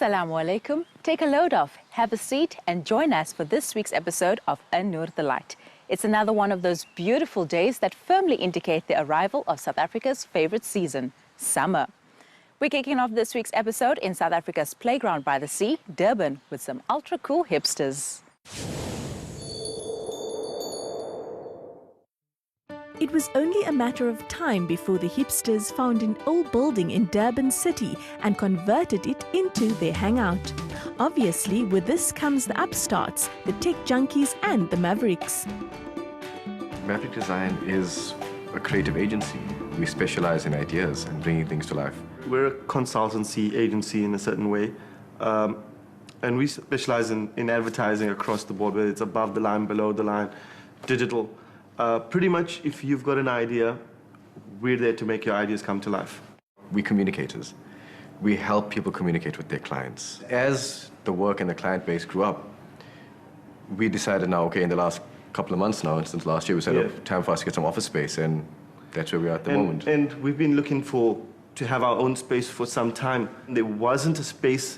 Assalamu alaikum. Take a load off, have a seat, and join us for this week's episode of Nur the Light. It's another one of those beautiful days that firmly indicate the arrival of South Africa's favorite season, summer. We're kicking off this week's episode in South Africa's playground by the sea, Durban, with some ultra-cool hipsters. It was only a matter of time before the hipsters found an old building in Durban city and converted it into their hangout. Obviously, with this comes the upstarts, the tech junkies and the mavericks. Maverick Design is a creative agency. We specialize in ideas and bringing things to life. We're a consultancy agency in a certain way, and we specialize in advertising across the board, whether it's above the line, below the line, digital. Pretty much, if you've got an idea, we're there to make your ideas come to life. We're communicators. We help people communicate with their clients. As the work and the client base grew up, we decided now, okay, in the last couple of months now, since last year, we said, oh, time for us to get some office space, and that's where we are at the moment. And we've been looking to have our own space for some time. There wasn't a space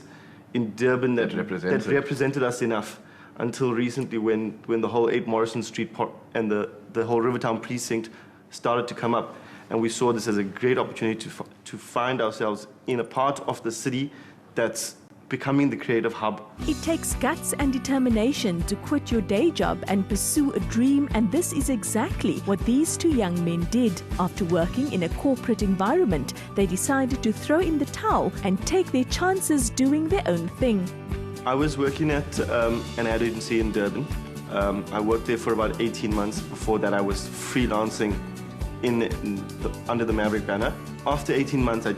in Durban that represented us enough until recently when the whole 8 Morrison Street and the whole Rivertown precinct started to come up. And we saw this as a great opportunity to find ourselves in a part of the city that's becoming the creative hub. It takes guts and determination to quit your day job and pursue a dream, and this is exactly what these two young men did. After working in a corporate environment, they decided to throw in the towel and take their chances doing their own thing. I was working at an ad agency in Durban. I worked there for about 18 months. Before that, I was freelancing under the Maverick banner. After 18 months, I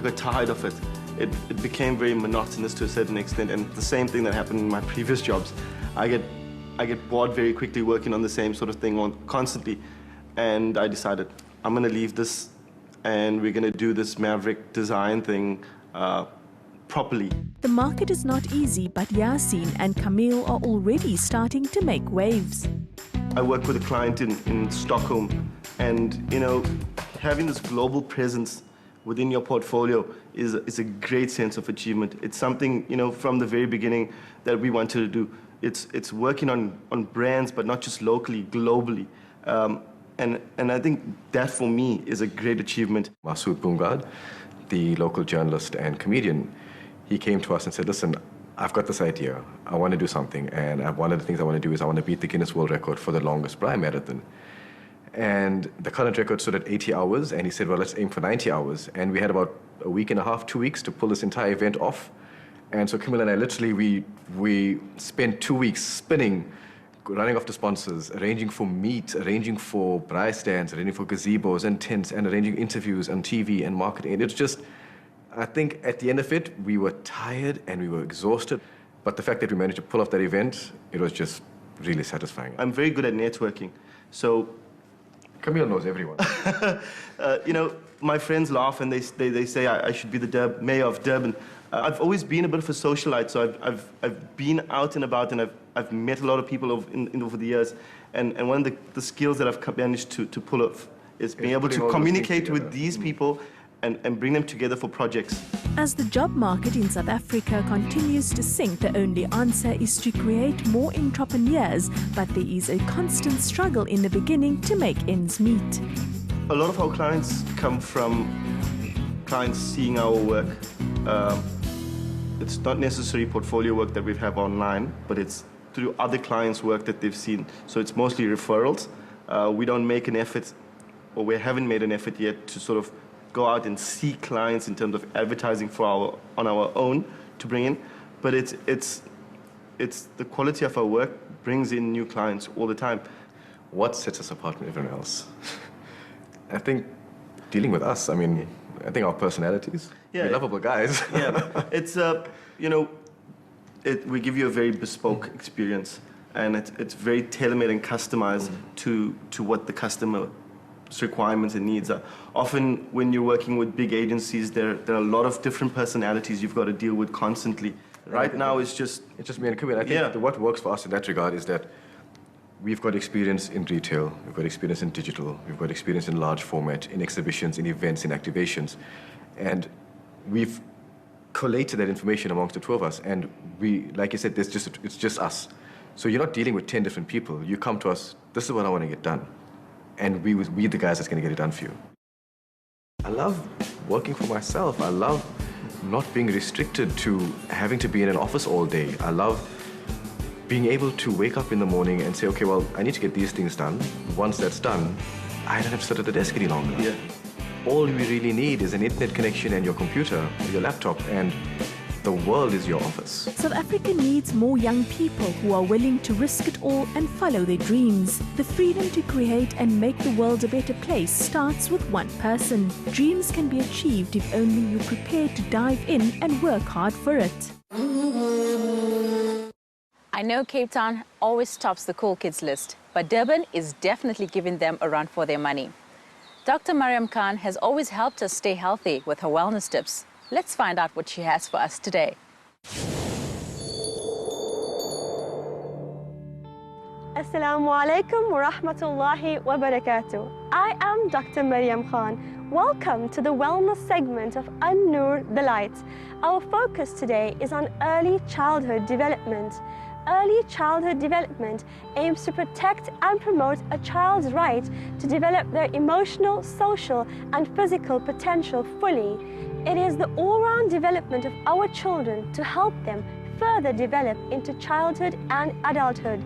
got tired of it. It became very monotonous to a certain extent, and the same thing that happened in my previous jobs. I get bored very quickly working on the same sort of thing constantly, and I decided I'm going to leave this, and we're going to do this Maverick Design thing properly. The market is not easy, but Yaseen and Kameel are already starting to make waves. I work with a client in Stockholm, and having this global presence within your portfolio is a great sense of achievement. It's something, from the very beginning that we wanted to do. It's working on brands, but not just locally, globally. And I think that, for me, is a great achievement. Masood Bungad, the local journalist and comedian, he came to us and said, listen, I've got this idea. I want to do something. And one of the things I want to do is I want to beat the Guinness World Record for the longest Braai marathon. And the current record stood at 80 hours, and he said, well, let's aim for 90 hours. And we had about a week and a half, 2 weeks to pull this entire event off. And so Kameel and I literally, we spent 2 weeks spinning, running after sponsors, arranging for meat, arranging for Braai stands, arranging for gazebos and tents, and arranging interviews on TV and marketing. And it's just, I think at the end of it, we were tired and we were exhausted. But the fact that we managed to pull off that event, it was just really satisfying. I'm very good at networking. So Kameel knows everyone. My friends laugh and they say I should be the mayor of Durban. I've always been a bit of a socialite, so I've been out and about, and I've met a lot of people over the years. And one of the skills that I've managed to pull off is being able to communicate with these people and bring them together for projects. As the job market in South Africa continues to sink, the only answer is to create more entrepreneurs, but there is a constant struggle in the beginning to make ends meet. A lot of our clients come from clients seeing our work. It's not necessarily portfolio work that we have online, but it's through other clients' work that they've seen. So it's mostly referrals. We don't make an effort, or we haven't made an effort yet, to sort of go out and see clients in terms of advertising on our own to bring in. But it's the quality of our work brings in new clients all the time. What sets us apart from everyone else? I think dealing with us. I mean, I think our personalities. Yeah, we're lovable guys. Yeah, it's we give you a very bespoke experience, and it's very tailor-made and customized to what the customer requirements and needs are. Often when you're working with big agencies, there are a lot of different personalities you've got to deal with constantly. Right now it's just me and Kameel. I think what works for us in that regard is that we've got experience in retail, we've got experience in digital, we've got experience in large format, in exhibitions, in events, in activations, and we've collated that information amongst the two of us, and we, like you said, it's just us. So you're not dealing with 10 different people. You come to us, this is what I want to get done. And we the guys that's going to get it done for you. I love working for myself. I love not being restricted to having to be in an office all day. I love being able to wake up in the morning and say, okay, well, I need to get these things done. Once that's done, I don't have to sit at the desk any longer. Yeah. All we really need is an internet connection and your computer or your laptop, and the world is your office. South Africa needs more young people who are willing to risk it all and follow their dreams. The freedom to create and make the world a better place starts with one person. Dreams can be achieved if only you're prepared to dive in and work hard for it. I know Cape Town always tops the cool kids list, but Durban is definitely giving them a run for their money. Dr. Mariam Khan has always helped us stay healthy with her wellness tips. Let's find out what she has for us today. Assalamu alaikum wa rahmatullahi wa barakatuh. I am Dr. Mariam Khan. Welcome to the wellness segment of Nur the Light. Our focus today is on early childhood development. Early childhood development aims to protect and promote a child's right to develop their emotional, social, and physical potential fully. It is the all-round development of our children to help them further develop into childhood and adulthood.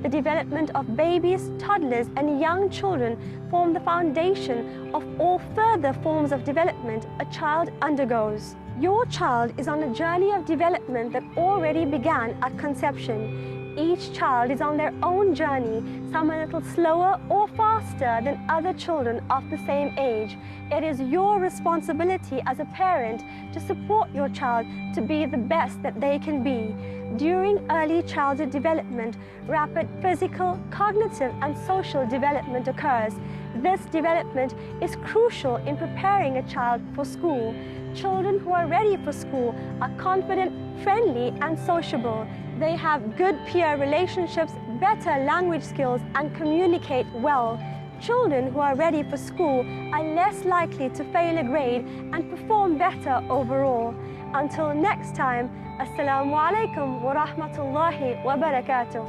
The development of babies, toddlers, and young children form the foundation of all further forms of development a child undergoes. Your child is on a journey of development that already began at conception. Each child is on their own journey, some a little slower or faster than other children of the same age. It is your responsibility as a parent to support your child to be the best that they can be. During early childhood development, rapid physical, cognitive, and social development occurs. This development is crucial in preparing a child for school. Children who are ready for school are confident, friendly, and sociable. They have good peer relationships, better language skills, and communicate well. Children who are ready for school are less likely to fail a grade and perform better overall. Until next time, Assalamu alaikum wa rahmatullahi wa barakatuh.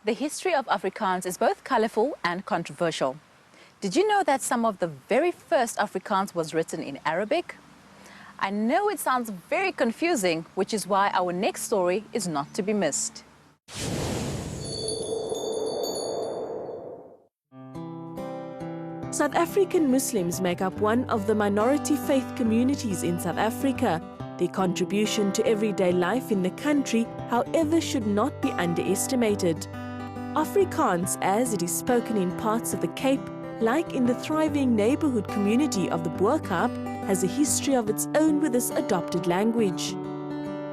The history of Afrikaans is both colorful and controversial. Did you know that some of the very first Afrikaans was written in Arabic? I know it sounds very confusing, which is why our next story is not to be missed. South African Muslims make up one of the minority faith communities in South Africa. Their contribution to everyday life in the country, however, should not be underestimated. Afrikaans, as it is spoken in parts of the Cape, like in the thriving neighborhood community of the Boerkaap, has a history of its own with this adopted language.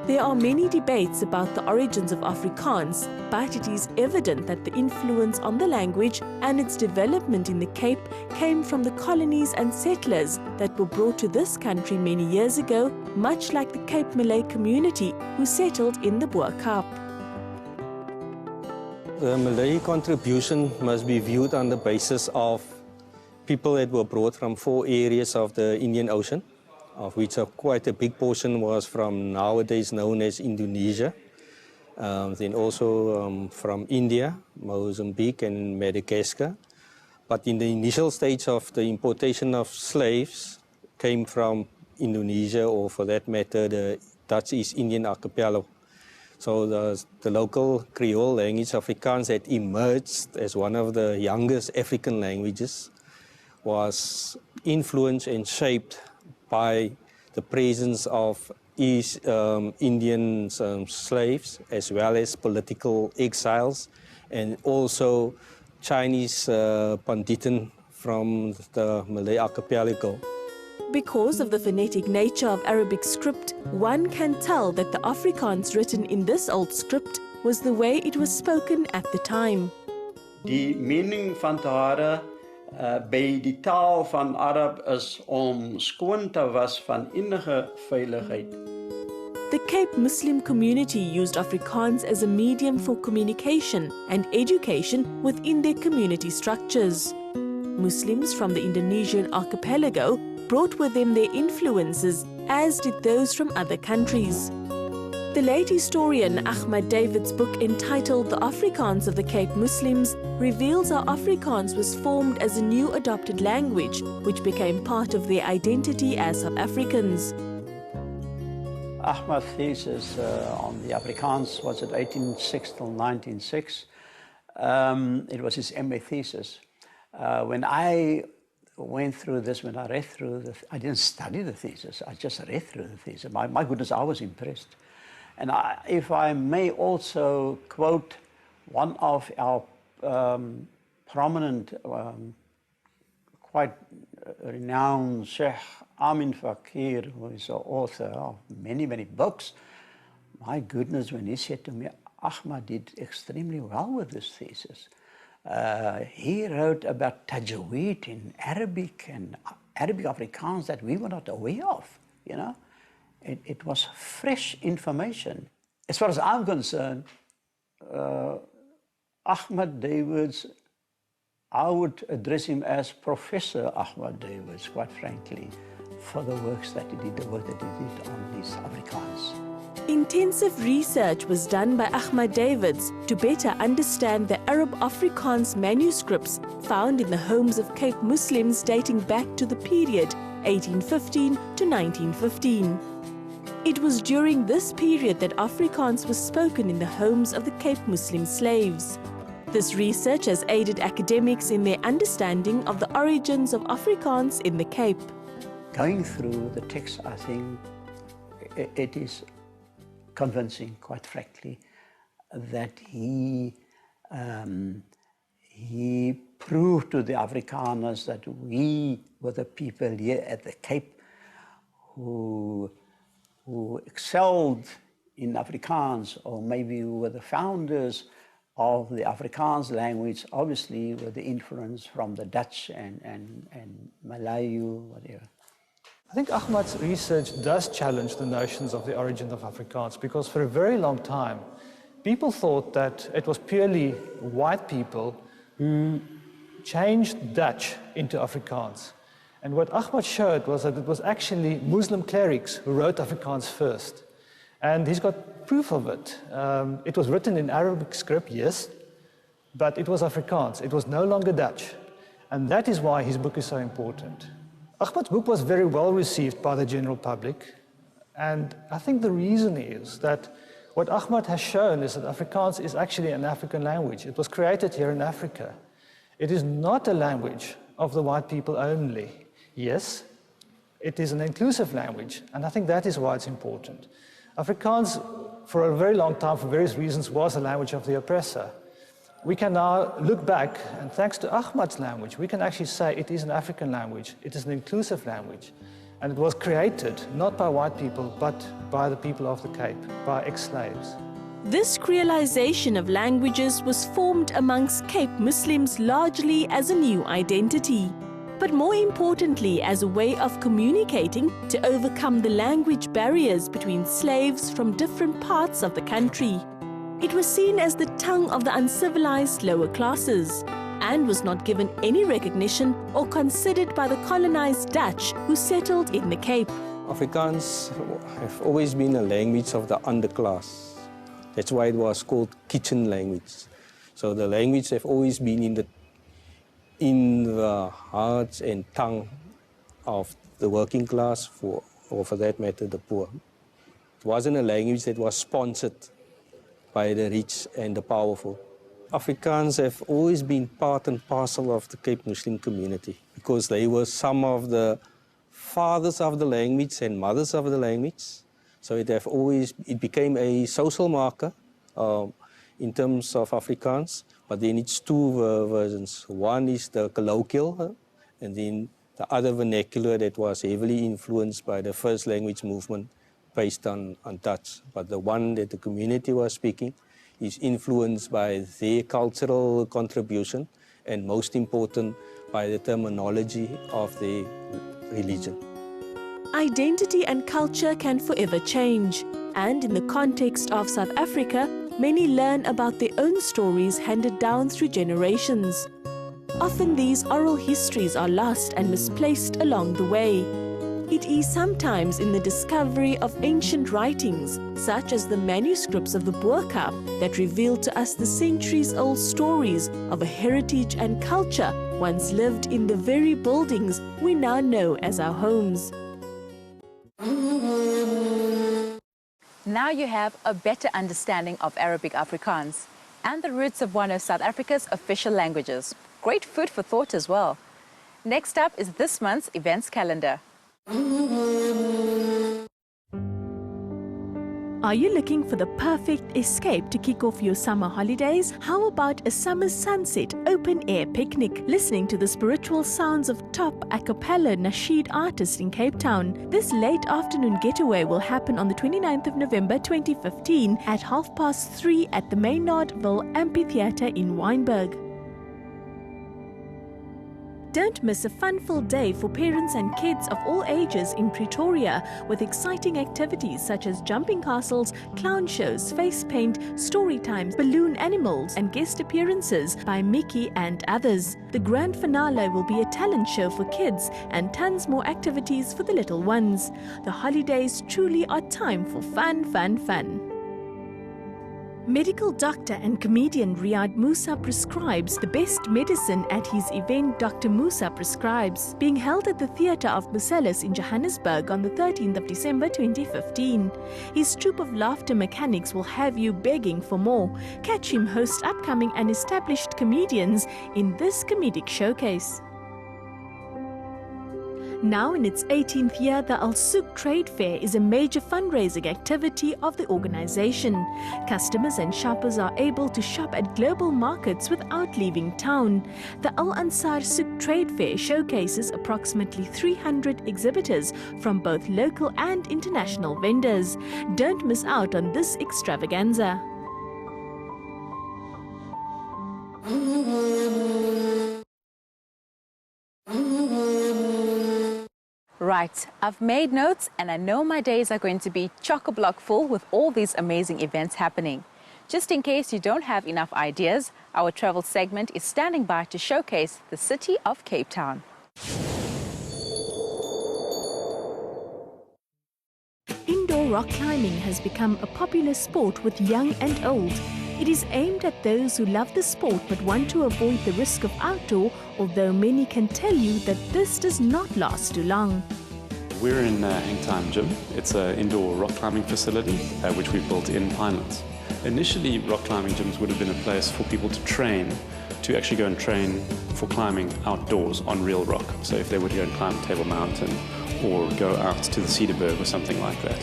There are many debates about the origins of Afrikaans, but it is evident that the influence on the language and its development in the Cape came from the colonies and settlers that were brought to this country many years ago, much like the Cape Malay community who settled in the Boerkaap. The Malay contribution must be viewed on the basis of people that were brought from 4 areas of the Indian Ocean, of which quite a big portion was from nowadays known as Indonesia, then also from India, Mozambique and Madagascar. But in the initial stage of the importation of slaves came from Indonesia, or for that matter the Dutch East Indian archipelago. So the local Creole language Afrikaans that emerged as one of the youngest African languages was influenced and shaped by the presence of East Indian slaves, as well as political exiles, and also Chinese Panditan from the Malay archipelago. Because of the phonetic nature of Arabic script, one can tell that the Afrikaans written in this old script was the way it was spoken at the time. Die mening van te hare by die taal van Arab is om skoon te was van enige veiligheid. The Cape Muslim community used Afrikaans as a medium for communication and education within their community structures. Muslims from the Indonesian archipelago brought with them their influences, as did those from other countries. The late historian Ahmad David's book entitled The Afrikaans of the Cape Muslims reveals how Afrikaans was formed as a new adopted language which became part of their identity as South Africans. Ahmad's thesis on the Afrikaans was at 1806 till 1906. It was his MA thesis. When I went through this, when I read through I didn't study the thesis, I just read through the thesis. My goodness, I was impressed. And if I may also quote one of our prominent, quite renowned Sheikh Amin Fakir, who is the author of many, many books. My goodness, when he said to me, Ahmad did extremely well with this thesis. He wrote about tajweed in Arabic and Arabic Afrikaans that we were not aware of, you know. It was fresh information. As far as I'm concerned, Ahmad Davids, I would address him as Professor Ahmad Davids, quite frankly, for the works that he did, the work that he did on these Afrikaans. Intensive research was done by Ahmad Davids to better understand the Arab Afrikaans manuscripts found in the homes of Cape Muslims dating back to the period 1815 to 1915. It was during this period that Afrikaans was spoken in the homes of the Cape Muslim slaves. This research has aided academics in their understanding of the origins of Afrikaans in the Cape. Going through the text, I think it is convincing, quite frankly, that he proved to the Afrikaners that we were the people here at the Cape who excelled in Afrikaans, or maybe who were the founders of the Afrikaans language, obviously with the influence from the Dutch and Malayu, whatever. I think Ahmad's research does challenge the notions of the origin of Afrikaans, because for a very long time, people thought that it was purely white people who changed Dutch into Afrikaans. And what Ahmad showed was that it was actually Muslim clerics who wrote Afrikaans first. And he's got proof of it. It was written in Arabic script, yes, but it was Afrikaans. It was no longer Dutch. And that is why his book is so important. Ahmad's book was very well received by the general public. And I think the reason is that what Ahmad has shown is that Afrikaans is actually an African language. It was created here in Africa. It is not a language of the white people only. Yes, it is an inclusive language, and I think that is why it's important. Afrikaans, for a very long time, for various reasons, was the language of the oppressor. We can now look back, and thanks to Ahmad's language, we can actually say it is an African language, it is an inclusive language, and it was created not by white people, but by the people of the Cape, by ex-slaves. This creolization of languages was formed amongst Cape Muslims largely as a new identity, but more importantly as a way of communicating to overcome the language barriers between slaves from different parts of the country. It was seen as the tongue of the uncivilized lower classes and was not given any recognition or considered by the colonized Dutch who settled in the Cape. Afrikaans have always been a language of the underclass. That's why it was called kitchen language. So the language have always been in the hearts and tongue of the working class, or for that matter, the poor. It wasn't a language that was sponsored by the rich and the powerful. Afrikaans have always been part and parcel of the Cape Muslim community because they were some of the fathers of the language and mothers of the language. So it became a social marker in terms of Afrikaans, but then it's two versions. One is the colloquial, and then the other vernacular that was heavily influenced by the first language movement based on Dutch. But the one that the community was speaking is influenced by their cultural contribution and, most important, by the terminology of their religion. Identity and culture can forever change, and in the context of South Africa, many learn about their own stories handed down through generations. Often these oral histories are lost and misplaced along the way. It is sometimes in the discovery of ancient writings, such as the manuscripts of the Boerka, that reveal to us the centuries-old stories of a heritage and culture once lived in the very buildings we now know as our homes. Now you have a better understanding of Arabic Afrikaans and the roots of one of South Africa's official languages. Great food for thought as well. Next up is this month's events calendar. Are you looking for the perfect escape to kick off your summer holidays? How about a summer sunset open-air picnic, listening to the spiritual sounds of top a cappella nasheed artists in Cape Town? This late afternoon getaway will happen on the 29th of November 2015 at 3:30 at the Maynardville Amphitheatre in Wynberg. Don't miss a fun-filled day for parents and kids of all ages in Pretoria with exciting activities such as jumping castles, clown shows, face paint, story times, balloon animals and guest appearances by Mickey and others. The grand finale will be a talent show for kids and tons more activities for the little ones. The holidays truly are time for fun, fun, fun. Medical doctor and comedian Riyad Musa prescribes the best medicine at his event Dr. Musa Prescribes, being held at the Theatre of Marcellus in Johannesburg on the 13th of December 2015. His troupe of laughter mechanics will have you begging for more. Catch him host upcoming and established comedians in this comedic showcase. Now in its 18th year, the Al Souk Trade Fair is a major fundraising activity of the organization. Customers and shoppers are able to shop at global markets without leaving town. The Al Ansar Souk Trade Fair showcases approximately 300 exhibitors from both local and international vendors. Don't miss out on this extravaganza. Right, I've made notes and I know my days are going to be chock-a-block full with all these amazing events happening. Just in case you don't have enough ideas, our travel segment is standing by to showcase the city of Cape Town. Indoor rock climbing has become a popular sport with young and old. It is aimed at those who love the sport but want to avoid the risk of outdoor, although many can tell you that this does not last too long. We're in Hang Time Gym. It's an indoor rock climbing facility which we built in Pinelands. Initially, rock climbing gyms would have been a place for people to train, to actually go and train for climbing outdoors on real rock. So if they were to go and climb Table Mountain or go out to the Cedarburg or something like that.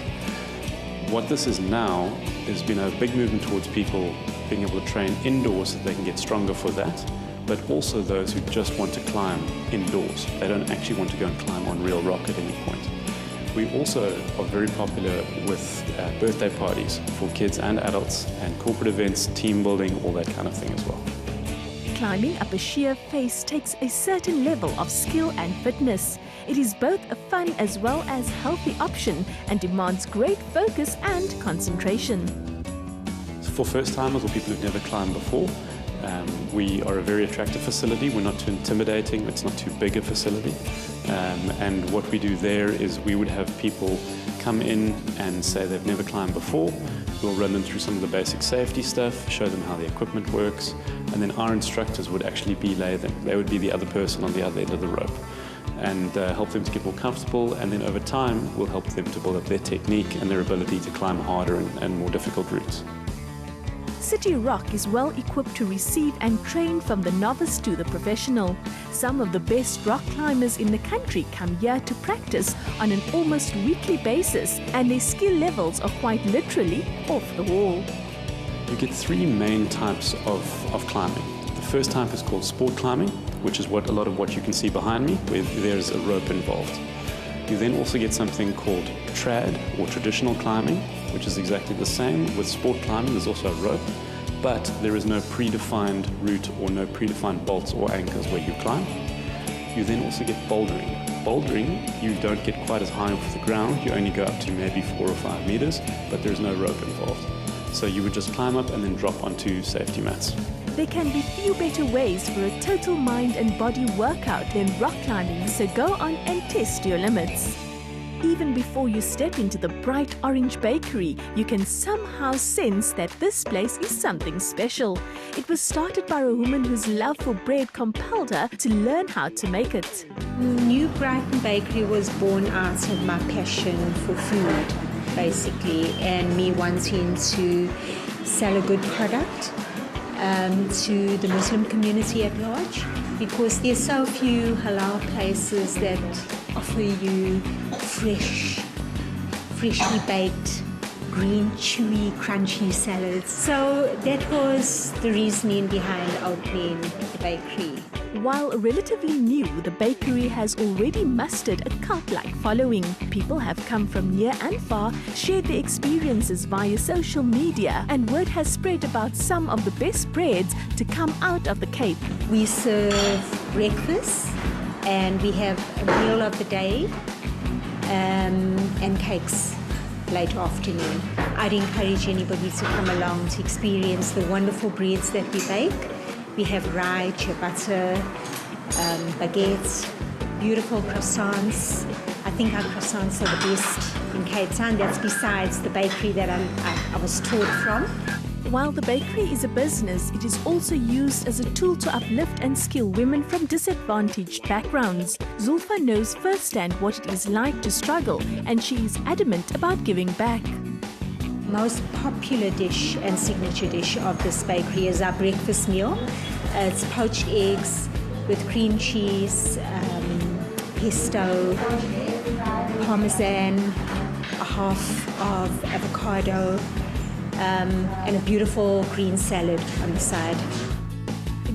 What this is now has been a big movement towards people being able to train indoors so that they can get stronger for that, but also those who just want to climb indoors. They don't actually want to go and climb on real rock at any point. We also are very popular with birthday parties for kids and adults, and corporate events, team building, all that kind of thing as well. Climbing up a sheer face takes a certain level of skill and fitness. It is both a fun as well as healthy option and demands great focus and concentration. For first-timers or people who've never climbed before, we are a very attractive facility. We're not too intimidating, it's not too big a facility. And what we do there is we would have people come in and say they've never climbed before. We'll run them through some of the basic safety stuff, show them how the equipment works, and then our instructors would actually belay them. They would be the other person on the other end of the rope and help them to get more comfortable, and then over time we'll help them to build up their technique and their ability to climb harder and more difficult routes. City Rock is well equipped to receive and train from the novice to the professional. Some of the best rock climbers in the country come here to practice on an almost weekly basis, and their skill levels are quite literally off the wall. You get three main types of climbing. The first type is called sport climbing, which is a lot of what you can see behind me, where there's a rope involved. You then also get something called trad, or traditional climbing, which is exactly the same. With sport climbing, there's also a rope, but there is no predefined route or no predefined bolts or anchors where you climb. You then also get bouldering. Bouldering, you don't get quite as high off the ground. You only go up to maybe 4 or 5 meters, but there's no rope involved. So you would just climb up and then drop onto safety mats. There can be few better ways for a total mind and body workout than rock climbing, so go on and test your limits. Even before you step into the bright orange bakery, you can somehow sense that this place is something special. It was started by a woman whose love for bread compelled her to learn how to make it. New Brighton Bakery was born out of my passion for food, basically, and me wanting to sell a good product to the Muslim community at large, because there's so few halal places that offer you freshly baked, green, chewy, crunchy salads. So that was the reasoning behind opening the bakery. While relatively new, the bakery has already mustered a cult-like following. People have come from near and far, shared their experiences via social media, and word has spread about some of the best breads to come out of the Cape. We serve breakfast and we have a meal of the day and cakes late afternoon. I'd encourage anybody to come along to experience the wonderful breads that we bake. We have rye, ciabatta, baguettes, beautiful croissants. I think our croissants are the best in Cape Town. That's besides the bakery that I was taught from. While the bakery is a business, it is also used as a tool to uplift and skill women from disadvantaged backgrounds. Zulfa knows firsthand what it is like to struggle, and she is adamant about giving back. Most popular dish and signature dish of this bakery is our breakfast meal. It's poached eggs with cream cheese, pesto, parmesan, a half of avocado, and a beautiful green salad on the side.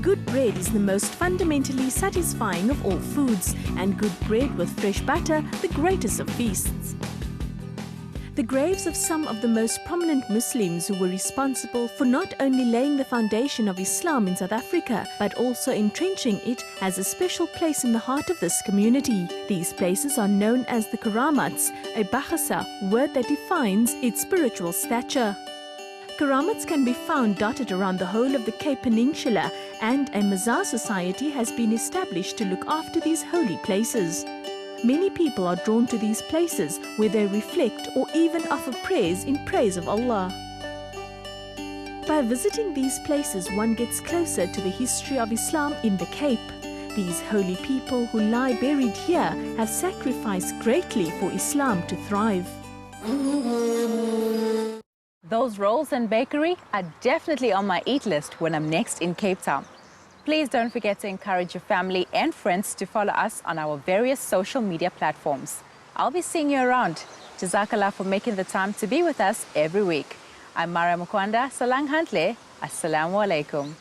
Good bread is the most fundamentally satisfying of all foods, and good bread with fresh butter, the greatest of feasts. The graves of some of the most prominent Muslims who were responsible for not only laying the foundation of Islam in South Africa, but also entrenching it, has a special place in the heart of this community. These places are known as the Karamats, a Bahasa word that defines its spiritual stature. Karamats can be found dotted around the whole of the Cape Peninsula, and a Mazar society has been established to look after these holy places. Many people are drawn to these places where they reflect or even offer prayers in praise of Allah. By visiting these places, one gets closer to the history of Islam in the Cape. These holy people who lie buried here have sacrificed greatly for Islam to thrive. Those rolls and bakery are definitely on my eat list when I'm next in Cape Town. Please don't forget to encourage your family and friends to follow us on our various social media platforms. I'll be seeing you around. Jazakallah for making the time to be with us every week. I'm Mariam Khan. Salang Hantle. Assalamu alaikum.